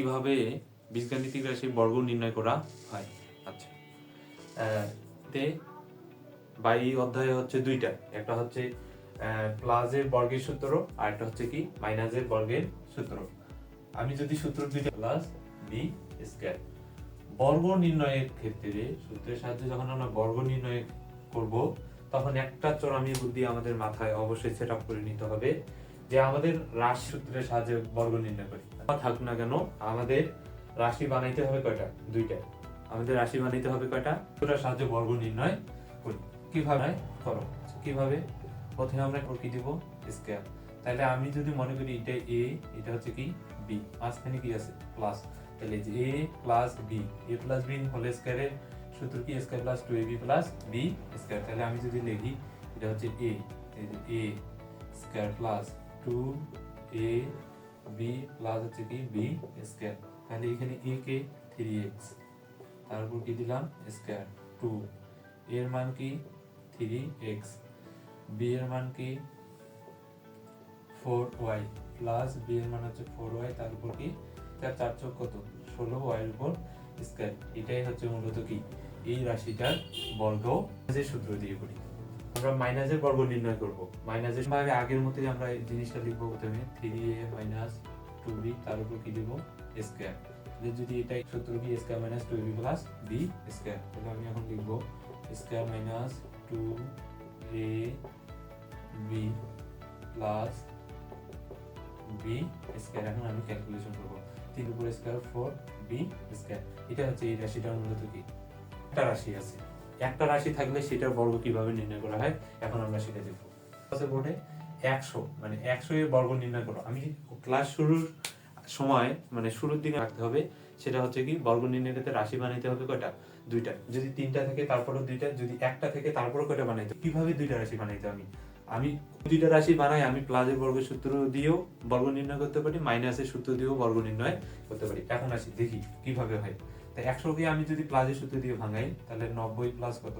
কিভাবে বীজগাণিতিক রাশির বর্গ নির্ণয় করা হয়। আচ্ছা, তে বা এই অধ্যায়ে হচ্ছে দুইটা, একটা হচ্ছে প্লাসের বর্গের সূত্র আর একটা হচ্ছে কি মাইনাসের বর্গের সূত্র। আমি যদি সূত্র দুইটা প্লাস বি স্কয়ার বর্গ নির্ণয়ের ক্ষেত্রে সূত্রের সাহায্যে যখন আমরা বর্গ নির্ণয় করব তখন একটা চরমী বুদ্ধি আমাদের মাথায় অবশ্যই সেট আপ করে নিতে হবে যে আমাদের রাশি সূত্রের সাহায্যে বর্গ নির্ণয় করি থাকুক না কেন, আমাদের রাশি বানাইতে হবে কয়টা? দুইটা। আমাদের রাশি বানাইতে হবে কয়টা? দুটার সাহায্যে বর্গ নির্ণয় করি। কিভাবে করো? কিভাবে? প্রথমে আমরা কি দিব? স্কয়ার। তাহলে আমি যদি মনে করি এটা এ, এটা হচ্ছে কি বি, মাঝখানে কি আছে? প্লাস। তাহলে যে A plus B, A plus B whole স্কয়ারের সূত্র কি? Square plus 2ab plus B square. তাহলে আমি যদি লিখি এটা হচ্ছে A, A square plus 2ab plus হচ্ছে কি বি স্কয়ার। তাহলে এখানে a কে 3x, তারপর কি দিলাম স্কয়ার 2, এর মান কি 3x, b এর মান কি 4y প্লাস b এর মান হচ্ছে 4y, তার উপর কি তার 4 যোগ কত 16y এর উপর স্কয়ার। এটাই হচ্ছে মূলত কি এই রাশিটার বর্গ যে সূত্র দিয়ে করি। আমরা মাইনাসের বর্গ নির্ণয় করব। মাইনাসের ভাবে আগের মতই আমরা এই জিনিসটা লিখব প্রথমে 3a 2b, তার উপর কি দেব স্কয়ার। তাহলে যদি এটাই সূত্র কি square 2ab plus b square, তাহলে আমি এখন লিখব square 2ab plus b square. এখন আমি ক্যালকুলেশন করব 3 উপর স্কয়ার 4b স্কয়ার। এটা হচ্ছে এই রাশিটার মূলত কি একটা রাশি আছে, একটা রাশি থাকলে সেটার বর্গ কিভাবে নির্ণয় করা হয় এখন আমরা সেটা দেখব। আছে বোর্ডে 100 মানে 100 এর বর্গ নির্ণয় করো। আমি ক্লাস শুরুর সময় মানে শুরুর দিকে রাখতে হবে, সেটা হচ্ছে কি বর্গ নির্ণয়ের ক্ষেত্রে রাশি বানাইতে হবে কয়টা? দুইটা। যদি তিনটা থাকে তারপরও দুইটা, যদি একটা থেকে তারপরও কয়টা বানাইতে? কিভাবে দুইটা রাশি বানাইতে? আমি দুইটা রাশি বানাই, আমি প্লাসের বর্গের সূত্র দিয়েও বর্গ নির্ণয় করতে পারি, মাইনাসের সূত্র দিয়েও বর্গ নির্ণয় করতে পারি। এখন আসি দেখি কিভাবে হয়। তাই 100 কে আমি যদি প্লাসের সূত্র দিয়ে ভাঙাই তাহলে 90 প্লাস কত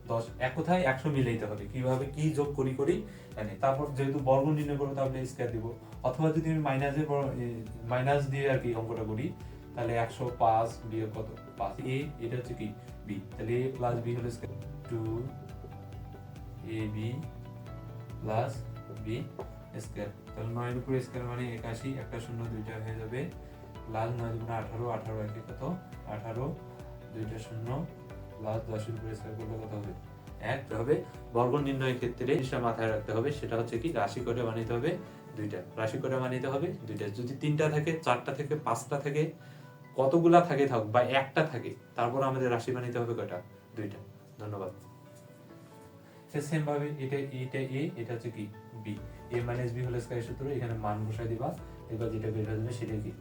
10, এক কথায় 100 মিলাইতে হবে। কিভাবে কি যোগ করি জানি। তারপর যেহেতু বর্গ নির্ণয় করবো তাহলে স্কয়ার দিব, অথবা যদি আমি মাইনাস দিয়ে আর কি অঙ্কটা করি তাহলে 105 বিয়োগ কত 5, এ এটা হচ্ছে কি বি, তাহলে a প্লাস বি হলো square 2ab plus B square. তাহলে 9 এর উপর স্কয়ার মানে 81, একটা শূন্য দুইটা হয়ে যাবে, প্লাস 9 দুগুণ 18, 18 একে কত 18, দুইটা শূন্য, প্লাস 10 এর উপর স্কয়ার করলে কত হবে 1 হবে। বর্গ নির্ণয়ের ক্ষেত্রে জিনিসটা মাথায় রাখতে হবে, সেটা হচ্ছে কি রাশি করে বানাইতে হবে দুইটা, রাশি করে বানাইতে হবে দুইটা। যদি তিনটা থাকে, চারটা থেকে, পাঁচটা থেকে, কতগুলা থাকে থাক বা একটা থাকে, তারপর আমাদের রাশি বানাইতে হবে কয়টা? দুইটা। ধন্যবাদ। সেম ভাবে এটা এ, এটা হচ্ছে কি B, a minus B whole square সূত্র, এখানে মান বসাই দিবা, এবার যেটা বের হয়ে যাবে সেটা কি